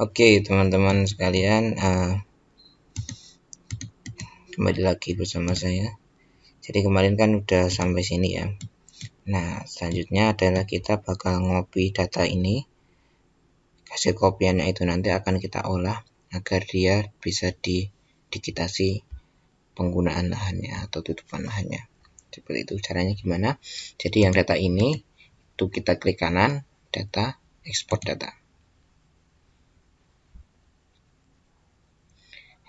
Oke, teman-teman sekalian, kembali lagi bersama saya. Jadi kemarin kan udah sampai sini ya. Nah, selanjutnya adalah kita bakal ngopi data ini. Hasil kopiannya itu nanti akan kita olah agar dia bisa didigitasi penggunaan lahannya atau tutupan lahannya. Seperti itu. Caranya gimana? Jadi yang data ini itu kita klik kanan, data, ekspor data.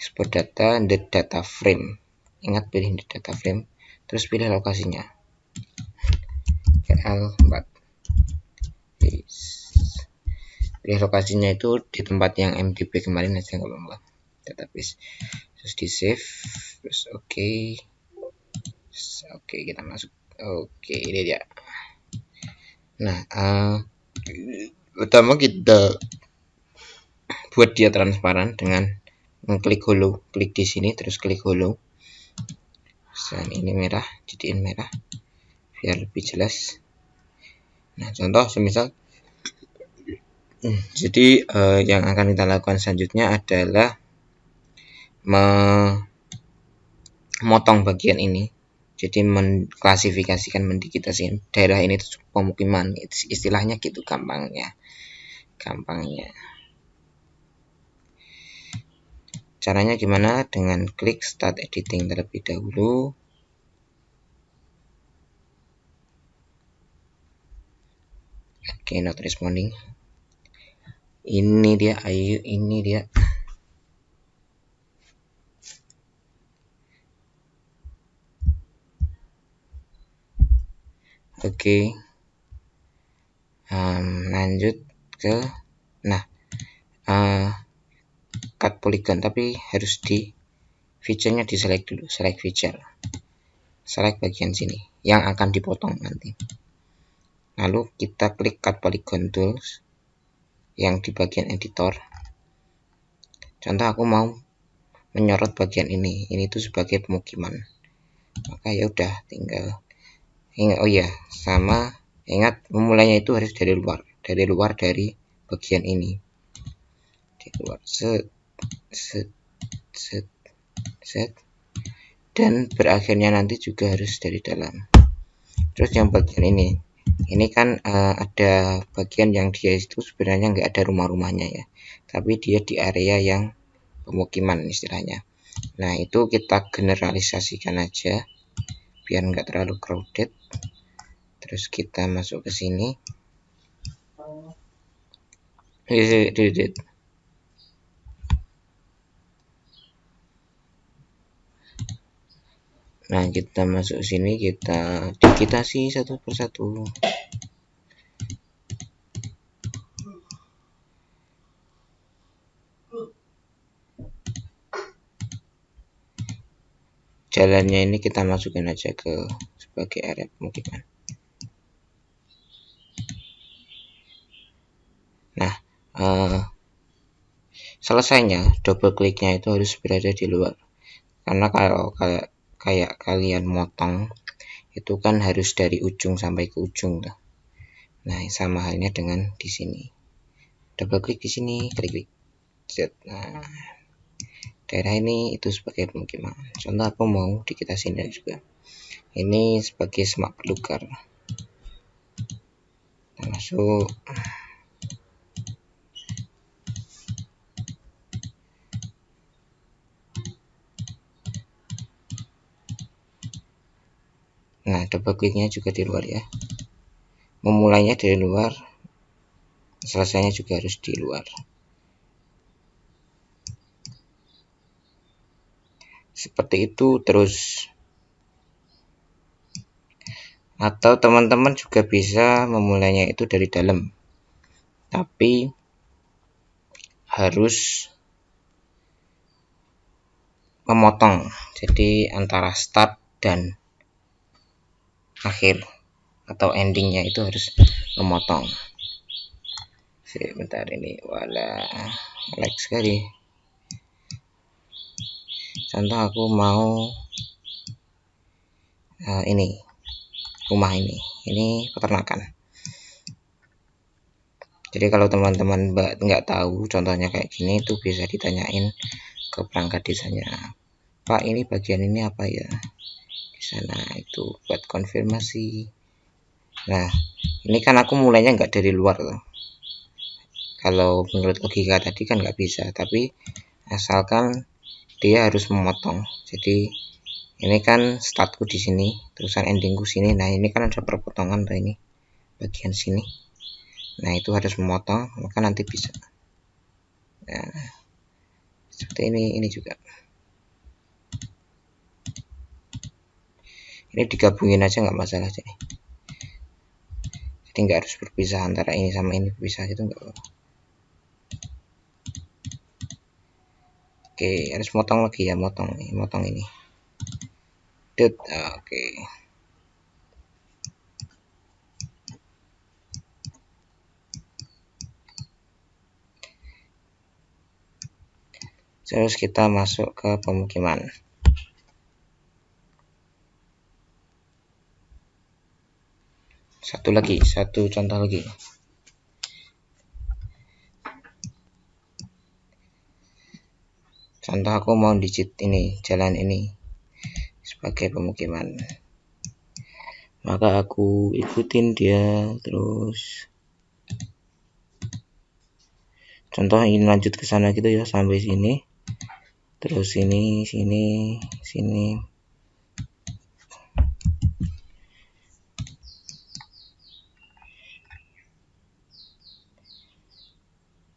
Export data, the data frame. Ingat pilih the data frame, terus pilih lokasinya. L4. Pilih lokasinya itu di tempat yang MDB kemarin aja nggak apa-apa. Database. Terus di save, terus oke. Oke, kita masuk. Oke, ini dia. Nah, pertama kita buat dia transparan dengan mengklik hollow, klik di sini terus klik hollow. Dan ini merah, jadiin merah biar lebih jelas. Nah, contoh semisal jadi yang akan kita lakukan selanjutnya adalah memotong bagian ini. Jadi mengklasifikasikan, mendigitasikan daerah ini itu pemukiman, istilahnya gitu gampangnya. Caranya gimana? Dengan klik start editing terlebih dahulu. Oke, not responding. Ini dia, ayo ini dia. Oke. Lanjut ke cut polygon, tapi harus di feature-nya di select dulu, select feature. Select bagian sini yang akan dipotong nanti. Lalu kita klik cut polygon tools yang di bagian editor. Contoh aku mau menyorot bagian ini tuh sebagai pemukiman. Maka ya udah tinggal oh iya, sama ingat memulainya itu harus dari luar dari bagian ini. Di luar set dan berakhirnya nanti juga harus dari dalam. Terus yang bagian ini kan ada bagian yang dia itu sebenarnya nggak ada rumah-rumahnya ya, tapi dia di area yang pemukiman istilahnya. Nah, itu kita generalisasikan aja biar nggak terlalu crowded. Terus kita masuk ke sini. Nah, kita masuk sini, kita digitasi satu persatu. Jalannya ini kita masukin aja ke sebagai area pemukiman. Nah, selesainya double kliknya itu harus berada di luar. Karena kalau kayak kalian motong itu kan harus dari ujung sampai ke ujung tuh. Nah, sama halnya dengan di sini. Double klik di sini, klik. Nah, daerah ini itu sebagai pemukiman. Contoh aku mau digitasin juga. Ini sebagai semak belukar. Kita masuk. Nah, double kliknya juga di luar ya. Memulainya dari luar, selesainya juga harus di luar. Seperti itu terus. Atau teman-teman juga bisa memulainya itu dari dalam. Tapi harus memotong. Jadi antara start dan akhir atau endingnya itu harus memotong. Sebentar ini, wala lag sekali. Contoh aku mau ini rumah ini peternakan. Jadi kalau teman-teman nggak tahu contohnya kayak gini, itu bisa ditanyain ke perangkat desanya, Pak ini bagian ini apa ya, di sana itu buat konfirmasi. Nah ini kan aku mulainya nggak dari luar loh. Kalau menurut logika tadi kan nggak bisa, tapi asalkan dia harus memotong. Jadi ini kan startku di sini, terusan endingku sini. Nah ini kan ada perpotongan tuh, ini bagian sini. Nah itu harus memotong, maka nanti bisa. Nah seperti ini juga. Ini digabungin aja nggak masalah, jadi nggak harus berpisah antara ini sama ini, berpisah itu nggak apa-apa. Oke, harus motong lagi ya, motong ini. Oke. Terus kita masuk ke pemukiman. Satu contoh lagi. Contoh aku mau digit ini, jalan ini sebagai pemukiman. Maka aku ikutin dia terus. Contoh ini lanjut ke sana gitu ya, sampai sini. Terus sini.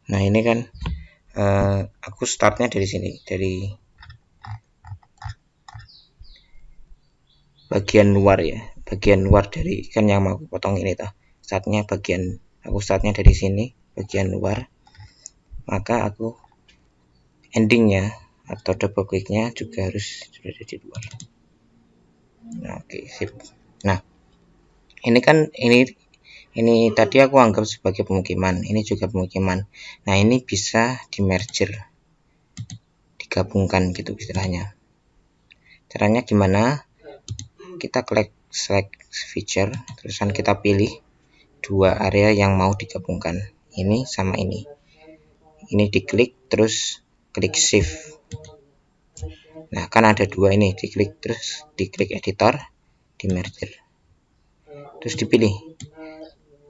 Nah ini kan aku startnya dari sini, dari bagian luar ya, bagian luar dari kan yang mau aku potong ini toh. Aku startnya dari sini, bagian luar. Maka aku endingnya atau double kliknya juga harus berada di luar. Nah, oke, sip. Nah ini kan ini tadi aku anggap sebagai pemukiman, ini juga pemukiman. Nah ini bisa di merger, digabungkan gitu istilahnya. Caranya gimana? Kita klik select feature, terusan kita pilih dua area yang mau digabungkan, ini sama ini diklik, terus klik shift. Nah kan ada dua ini, diklik, terus diklik editor, di merger, terus dipilih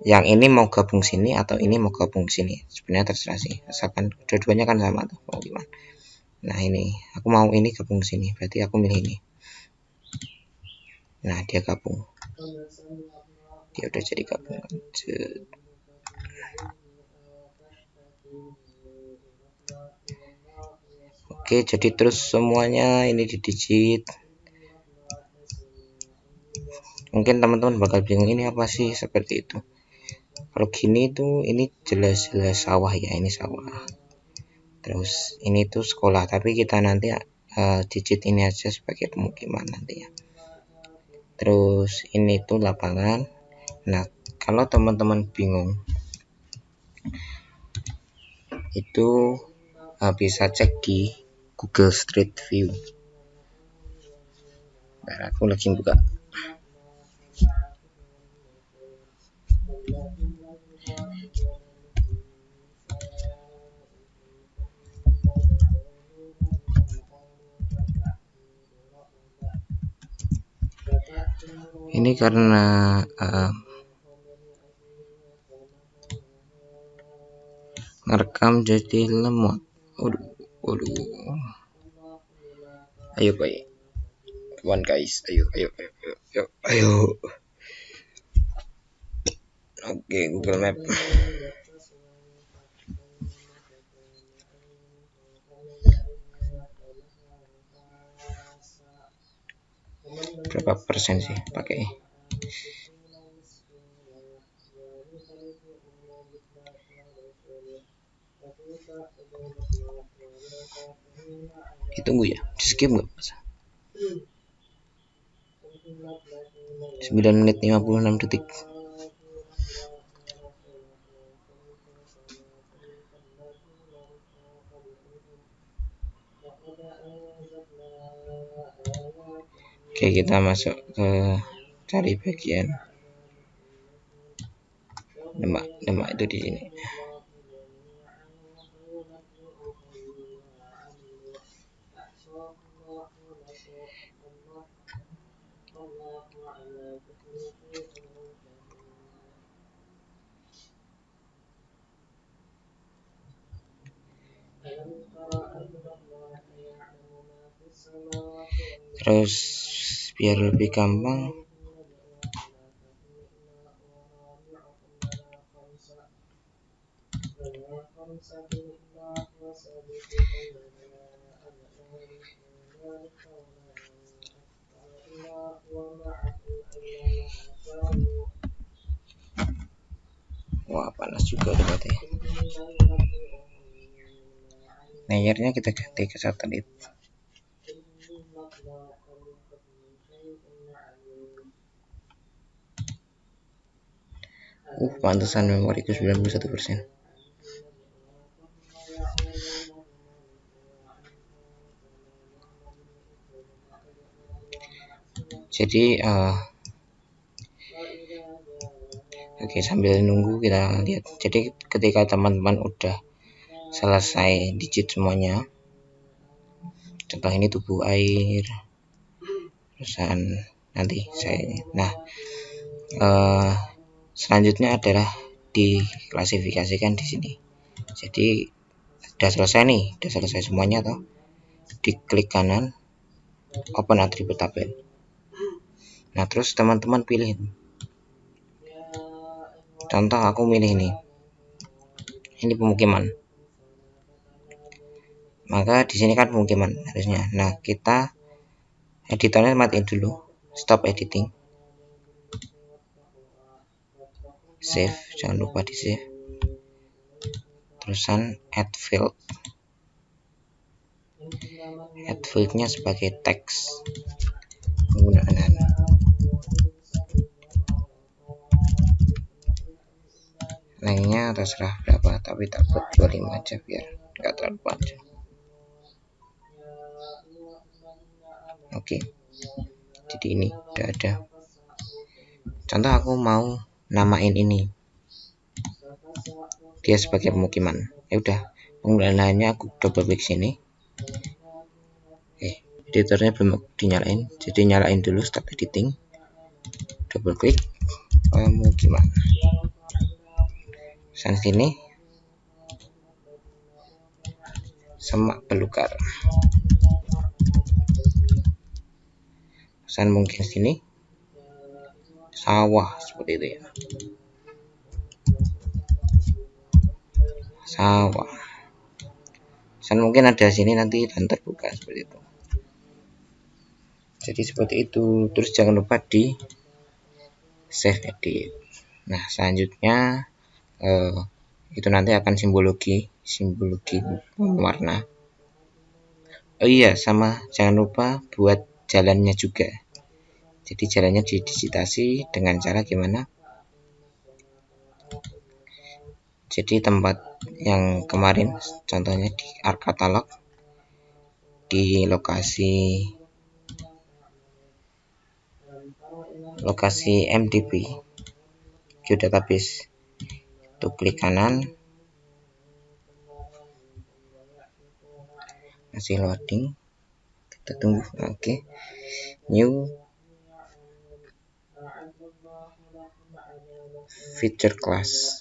yang ini mau gabung sini atau ini mau gabung sini. Sebenarnya terserah sih, asalkan dua-duanya kan sama tuh, mau gimana. Nah ini aku mau ini gabung sini, berarti aku milih ini. Nah dia gabung, dia udah jadi gabung. Oke, jadi terus semuanya ini didigit. Mungkin teman-teman bakal bingung ini apa sih, seperti itu. Kalau gini tuh ini jelas-jelas sawah ya, ini sawah. Terus ini tuh sekolah, tapi kita nanti digit ini aja sebagai pemukiman nanti ya. Terus ini tuh lapangan. Nah kalau teman-teman bingung itu bisa cek di Google Street View. Nah, aku lagi buka. Ini karena ngerekam jadi lemot. Waduh. Ayo baik. Come on guys, ayo. Oke, Google Map. Berapa persen sih pakai? Ditunggu ya, di skip nggak? 9 menit 56 detik. Oke, kita masuk ke cari bagian. demak itu di sini. Terus biar lebih gampang, wah panas juga berarti. Layernya kita ganti ke satelit. Pantesan memoriku 91%. Jadi oke, sambil nunggu kita lihat. Jadi ketika teman-teman udah selesai digit semuanya, contoh ini tubuh air, terusan nanti saya. Nah, selanjutnya adalah diklasifikasikan di sini. Jadi udah selesai nih, udah selesai semuanya toh. Diklik kanan, open attribute tabel. Nah, terus teman-teman pilih. Contoh aku milih ini. Ini pemukiman. Maka di sini kan pemukiman harusnya. Nah, kita editornya matiin dulu. Stop editing. Save, jangan lupa di save. Terusan add field. Add fieldnya sebagai teks penggunaan. Lainnya terserah berapa, tapi tak buat 25 aja biar nggak terlalu panjang. Oke, jadi ini udah ada. Contoh aku mau namain ini dia sebagai pemukiman. Ya udah, penggunaannya aku double klik sini. Editornya belum dinyalain, jadi nyalain dulu stop editing. Double klik pemukiman. Sana sini semak belukar. Pesan mungkin sini sawah seperti itu ya. Sawah. Pesan mungkin ada sini nanti dan terbuka seperti itu. Jadi seperti itu. Terus jangan lupa di save edit. Nah, selanjutnya itu nanti akan simbologi warna. Oh iya, sama jangan lupa buat jalannya juga. Jadi jalannya didigitasi dengan cara gimana? Jadi tempat yang kemarin contohnya di art catalog, di lokasi MDB geodatabase itu klik kanan, masih loading, kita tunggu. Oke. New feature class.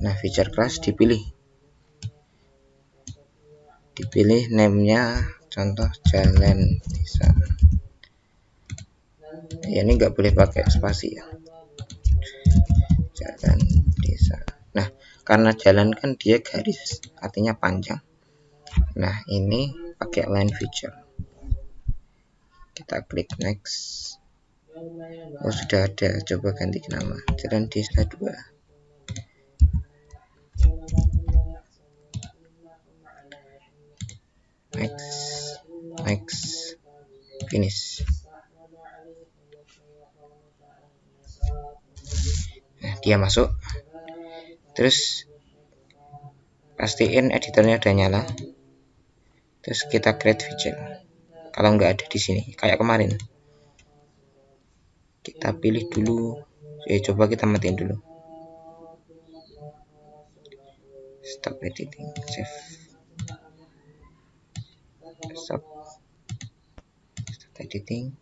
Nah, feature class dipilih name-nya, contoh jalan desa. Ya, ini nggak boleh pakai spasi ya, jalan desa. Nah, karena jalan kan dia garis, artinya panjang. Nah, ini pakai line feature. Kita klik next. Oh, sudah ada, coba ganti nama jalan desa 2. Next, finish. Nah, dia masuk. Terus pastiin editornya udah nyala. Terus kita create feature. Kalau nggak ada di sini, kayak kemarin, Kita pilih dulu. Coba kita matiin dulu. Stop editing, save. Stop editing.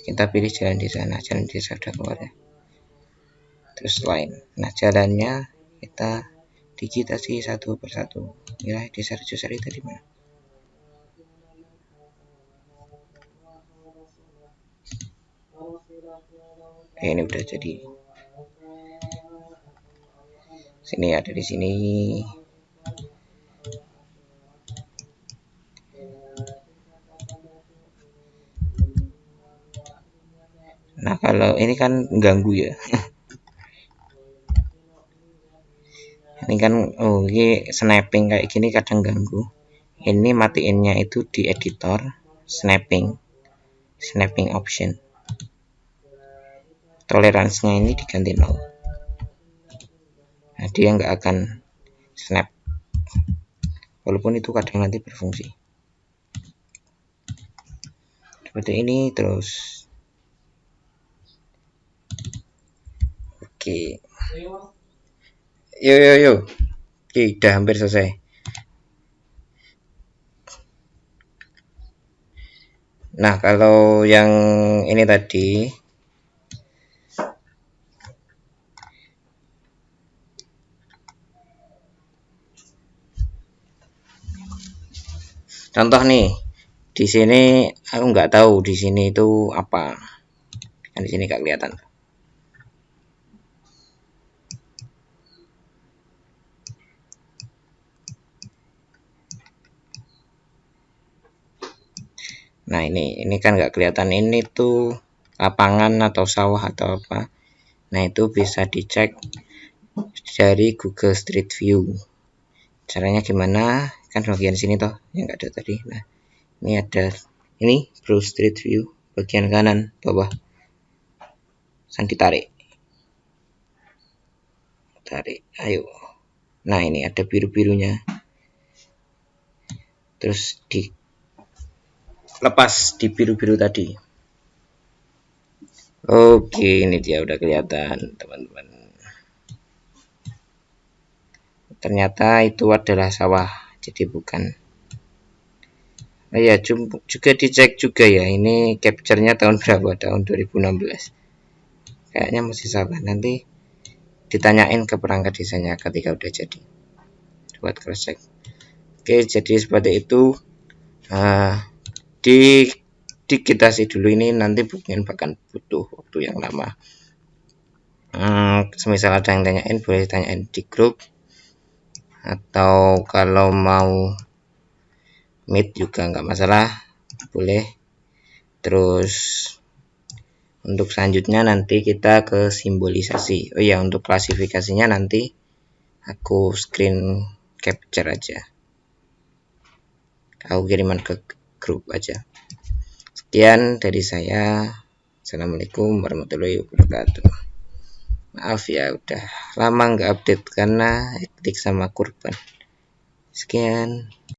Kita pilih jalan di sana, jalan desa sudah keluar ya. Terus lain. Nah, jalannya kita digitasi satu persatu. Ya, desa Rejosari tadi mana? Ini udah jadi. Sini ada di sini. Nah, kalau ini kan ganggu ya. Ini kan ini snapping kayak gini kadang ganggu. Ini matiinnya itu di editor snapping option. Toleransinya ini diganti 0. Nah, dia nggak akan snap. Walaupun itu kadang nanti berfungsi. Seperti ini terus. Oke. Yo. Oke, udah hampir selesai. Nah, kalau yang ini tadi contoh nih, di sini aku nggak tahu di sini itu apa. Kan di sini nggak kelihatan. Nah, ini kan nggak kelihatan. Ini tuh lapangan atau sawah atau apa. Nah, itu bisa dicek dari Google Street View. Caranya gimana? Kan bagian sini toh yang nggak ada tadi. Nah, ini ada ini Browse Street View bagian kanan bawah. Sang ditarik. Tarik, ayo. Nah, ini ada biru-birunya. Terus lepas di biru-biru tadi. Oke, ini dia udah kelihatan, teman-teman. Ternyata itu adalah sawah, jadi bukan. Oh ya, juga dicek juga ya. Ini capture-nya tahun berapa? Tahun 2016. Kayaknya masih sawah. Nanti ditanyain ke perangkat desanya ketika udah jadi. Buat cross check. Oke, jadi seperti itu. Digitasi dulu ini nanti mungkin bahkan butuh waktu yang lama. Semisal ada yang tanyain boleh tanyain di grup, atau kalau mau meet juga nggak masalah, boleh. Terus untuk selanjutnya nanti kita ke simbolisasi. Oh ya, untuk klasifikasinya nanti aku screen capture aja, aku kiriman ke grup aja. Sekian dari saya. Assalamualaikum warahmatullahi wabarakatuh. Maaf ya udah lama nggak update karena hektik sama kurban. Sekian.